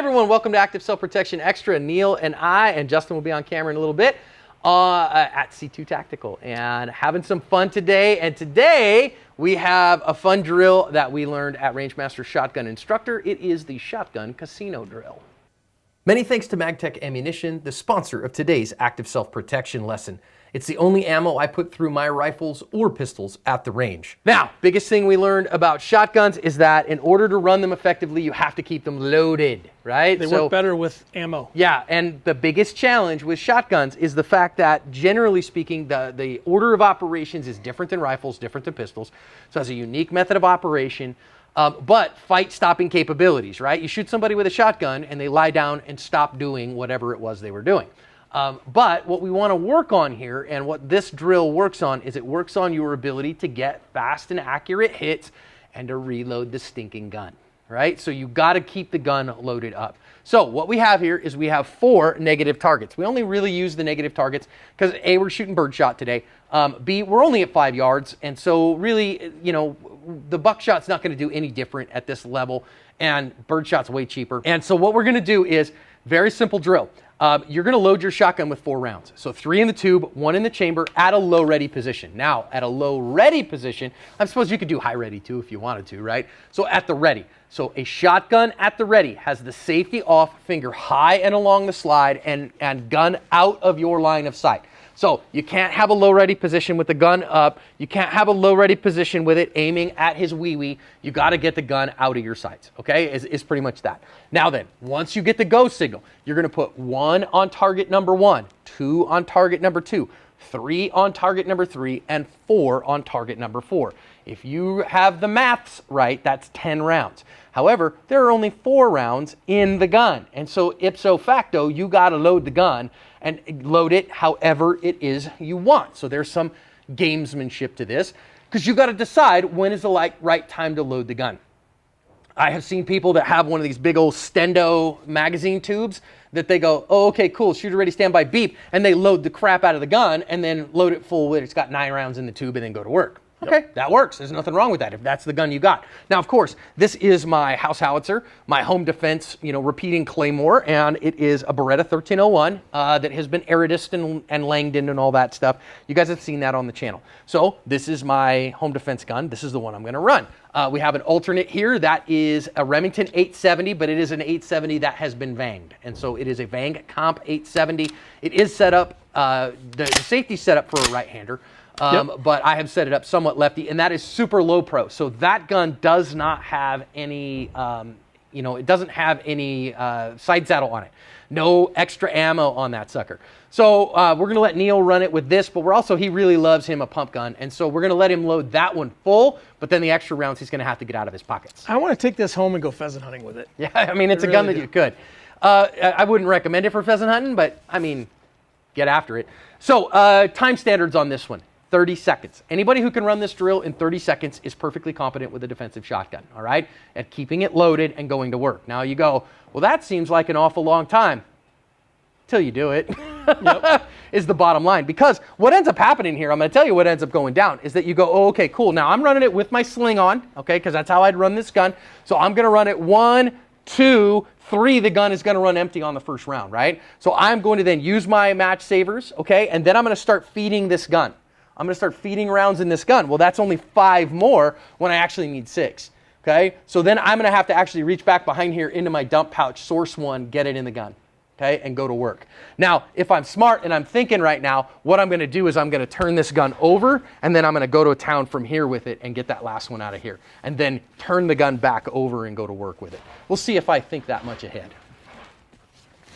everyone, welcome to Active Self-Protection Extra. Neil and I and Justin will be on camera in a little bit at C2 Tactical and having some fun today. And today we have a fun drill that we learned at Rangemaster Shotgun Instructor. It is the Shotgun Casino Drill. Many thanks to Magtech Ammunition, the sponsor of today's Active Self-Protection lesson. It's the only ammo I put through my rifles or pistols at the range. Now, biggest thing we learned about shotguns is that in order to run them effectively, you have to keep them loaded, right? They work better with ammo. Yeah, and the biggest challenge with shotguns is the fact that, generally speaking, the order of operations is different than rifles, different than pistols. So it has a unique method of operation, but fight-stopping capabilities, right? You shoot somebody with a shotgun and they lie down and stop doing whatever it was they were doing. But what we want to work on here, and what this drill works on, is it works on your ability to get fast and accurate hits and to reload the stinking gun, right? So you got to keep the gun loaded up. So what we have here is we have 4 negative targets. We only really use the negative targets because A, we're shooting birdshot today. B, we're only at 5 yards. And so really, you know, the buckshot's not going to do any different at this level, and birdshot's way cheaper. And so what we're going to do is very simple drill. You're going to load your shotgun with 4 rounds. So 3 in the tube, 1 in the chamber at a low ready position. Now, at a low ready position, I suppose you could do high ready too if you wanted to, right? So at the ready. So a shotgun at the ready has the safety off, finger high and along the slide, and gun out of your line of sight. So you can't have a low ready position with the gun up. You can't have a low ready position with it aiming at his wee-wee. You got to get the gun out of your sights, okay? Is pretty much that. Now then, once you get the go signal, you're going to put 1 on target number 1, 2 on target number 2, 3 on target number 3, and 4 on target number 4. If you have the maths right, that's 10 rounds. However, there are only 4 rounds in the gun. And so ipso facto, you got to load the gun and load it however it is you want. So there's some gamesmanship to this because you got to decide when is the right time to load the gun. I have seen people that have one of these big old Stendo magazine tubes that they go, oh, okay, cool, shooter ready, stand by, beep, and they load the crap out of the gun and then load it full with, it's got 9 rounds in the tube and then go to work. Okay, that works. There's nothing wrong with that if that's the gun you got. Now, of course, this is my house howitzer, my home defense, repeating claymore, and it is a Beretta 1301 that has been Aridist and Langdon and all that stuff. You guys have seen that on the channel. So this is my home defense gun. This is the one I'm going to run. We have an alternate here that is a Remington 870, but it is an 870 that has been vanged. And so it is a Vang Comp 870. It is set up, the safety set up for a right-hander. But I have set it up somewhat lefty, and that is super low pro. So that gun does not have any, it doesn't have any side saddle on it. No extra ammo on that sucker. So we're going to let Neil run it with this, but he really loves him a pump gun. And so we're going to let him load that one full, but then the extra rounds he's going to have to get out of his pockets. I want to take this home and go pheasant hunting with it. Yeah, I mean, it's a gun that you could. I wouldn't recommend it for pheasant hunting, but I mean, get after it. So time standards on this one. 30 seconds. Anybody who can run this drill in 30 seconds is perfectly competent with a defensive shotgun, all right? At keeping it loaded and going to work. Now you go, well, that seems like an awful long time. Till you do it, is the bottom line. Because what ends up happening here, I'm going to tell you what ends up going down, is that you go, oh, okay, cool. Now I'm running it with my sling on, okay, because that's how I'd run this gun. So I'm going to run it 1, 2, 3, the gun is going to run empty on the first round, right? So I'm going to then use my match savers, okay, and then I'm going to start feeding this gun. I'm going to start feeding rounds in this gun. Well, that's only 5 more when I actually need 6. Okay? So then I'm going to have to actually reach back behind here into my dump pouch, source 1, get it in the gun. Okay? And go to work. Now, if I'm smart and I'm thinking right now, what I'm going to do is I'm going to turn this gun over and then I'm going to go to a town from here with it and get that last one out of here. And then turn the gun back over and go to work with it. We'll see if I think that much ahead.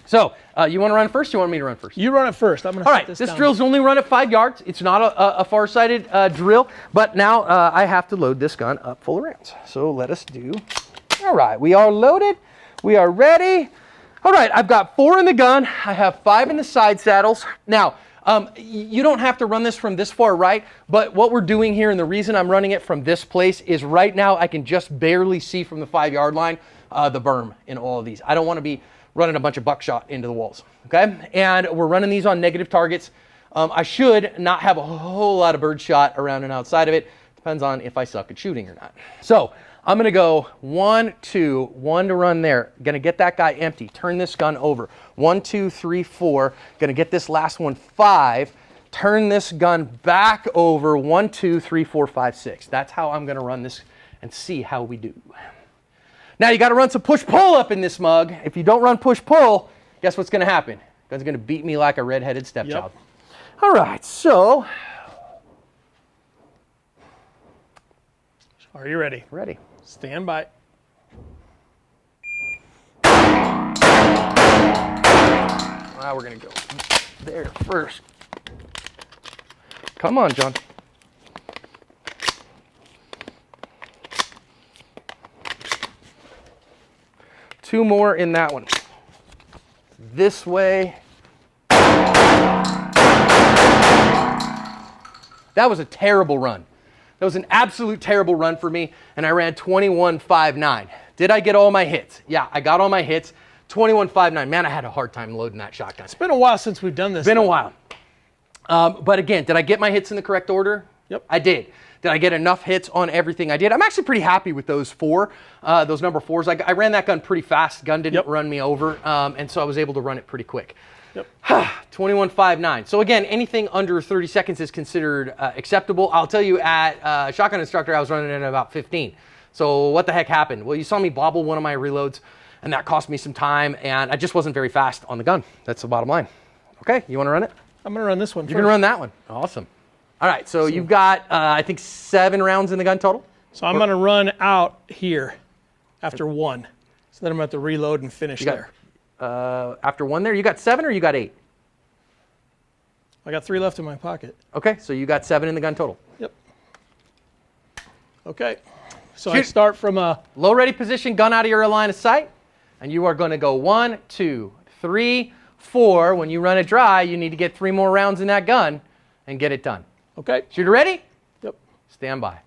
So, you want to run first? Or you want me to run first? You run it first. I'm going to set this down. This drill's only run at 5 yards. It's not a far-sighted drill, but now I have to load this gun up full of rounds. So let us do. All right, we are loaded. We are ready. All right, I've got 4 in the gun. I have 5 in the side saddles. Now, you don't have to run this from this far right, but what we're doing here, and the reason I'm running it from this place, is right now I can just barely see from the 5-yard line the berm in all of these. I don't want to be running a bunch of buckshot into the walls, okay? And we're running these on negative targets. I should not have a whole lot of birdshot around and outside of it. Depends on if I suck at shooting or not. So I'm going to go 1, 2, 1 to run there. Going to get that guy empty. Turn this gun over. 1, 2, 3, 4. Going to get this last one 5. Turn this gun back over. 1, 2, 3, 4, 5, 6. That's how I'm going to run this and see how we do. Now you got to run some push-pull up in this mug. If you don't run push-pull, guess what's going to happen? Gun's going to beat me like a red-headed stepchild. Yep. All right, so. Are you ready? Ready. Stand by. Now we're going to go there first. Come on, John. Two more in that one. This way. That was a terrible run. That was an absolute terrible run for me, and I ran 21.59. Did I get all my hits? Yeah, I got all my hits. 21.59. Man, I had a hard time loading that shotgun. It's been a while since we've done this. Been a while. But again, did I get my hits in the correct order? Yep. I did. Did I get enough hits on everything I did? I'm actually pretty happy with those 4, those number 4s. I ran that gun pretty fast. Gun didn't run me over, and so I was able to run it pretty quick. Yep. 21.59. So again, anything under 30 seconds is considered acceptable. I'll tell you, at Shotgun Instructor, I was running at about 15. So what the heck happened? Well, you saw me bobble one of my reloads, and that cost me some time, and I just wasn't very fast on the gun. That's the bottom line. Okay, you want to run it? I'm going to run this one You're going to run that one. Awesome. All right, so you've got, I think, 7 rounds in the gun total? So I'm going to run out here after 1. So then I'm going to have to reload and finish there. After 1 there, you got 7 or you got 8? I got 3 left in my pocket. Okay, so you got 7 in the gun total. Yep. Okay. So Shoot. I start from a Low ready position, gun out of your line of sight. And you are going to go 1, 2, 3, 4. When you run it dry, you need to get 3 more rounds in that gun and get it done. Okay. Shooter ready? Yep. Stand by.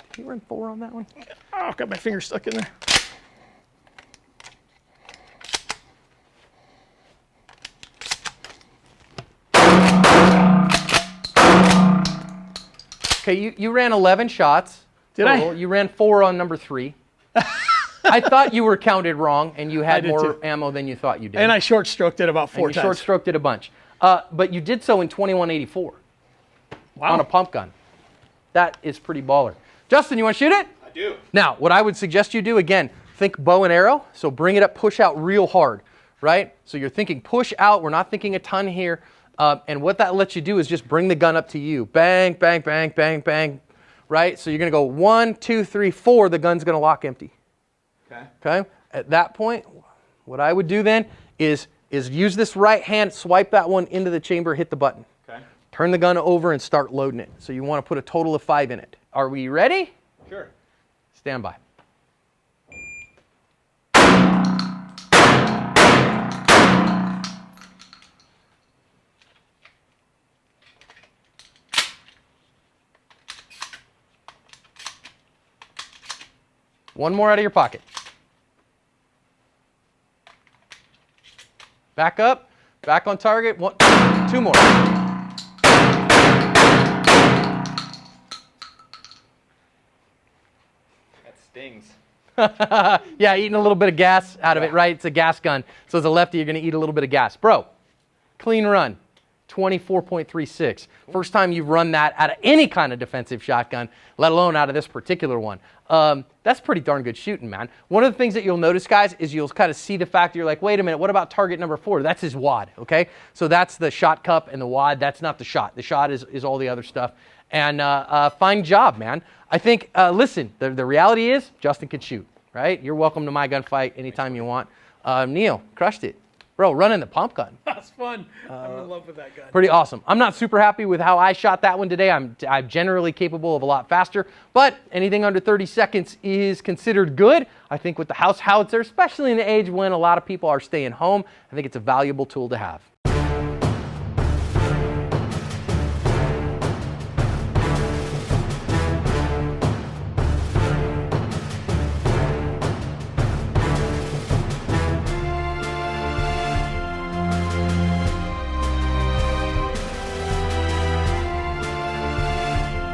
Did you run 4 on that one? Oh, I've got my finger stuck in there. Okay, you ran 11 shots. Did total. I? You ran 4 on number 3. I thought you were counted wrong, and you had did more too. ammo than you thought you did. And I short stroked it about 4 you times. short stroked it a bunch. But you did so in 21.84 Wow. on a pump gun. That is pretty baller. Justin, you want to shoot it? I do. Now, what I would suggest you do, again, think bow and arrow. So bring it up, push out real hard, right? So you're thinking push out. We're not thinking a ton here. And what that lets you do is just bring the gun up to you. Bang, bang, bang, bang, bang, right? So you're going to go 1, 2, 3, 4. The gun's going to lock empty. Okay. Okay? At that point, what I would do then is use this right hand, swipe that one into the chamber, hit the button. Okay. Turn the gun over and start loading it. So you want to put a total of 5 in it. Are we ready? Sure. Stand by. One more out of your pocket. Back up, back on target. 1, 2 more. That stings. Yeah, eating a little bit of gas out of it, right? It's a gas gun. So as a lefty, you're going to eat a little bit of gas. Bro, clean run, 24.36. First time you've run that out of any kind of defensive shotgun, let alone out of this particular one. That's pretty darn good shooting, man. One of the things that you'll notice, guys, is you'll kind of see the fact that you're like, wait a minute, what about target number 4? That's his wad, okay? So that's the shot cup and the wad. That's not the shot. The shot is all the other stuff. And fine job, man. I think, listen, the reality is Justin can shoot, right? You're welcome to my gunfight anytime you want. Neil, crushed it. Bro, running the pump gun. That's fun. I'm in love with that gun. Pretty awesome. I'm not super happy with how I shot that one today. I'm generally capable of a lot faster, but anything under 30 seconds is considered good. I think with the house howitzer, especially in the age when a lot of people are staying home, I think it's a valuable tool to have.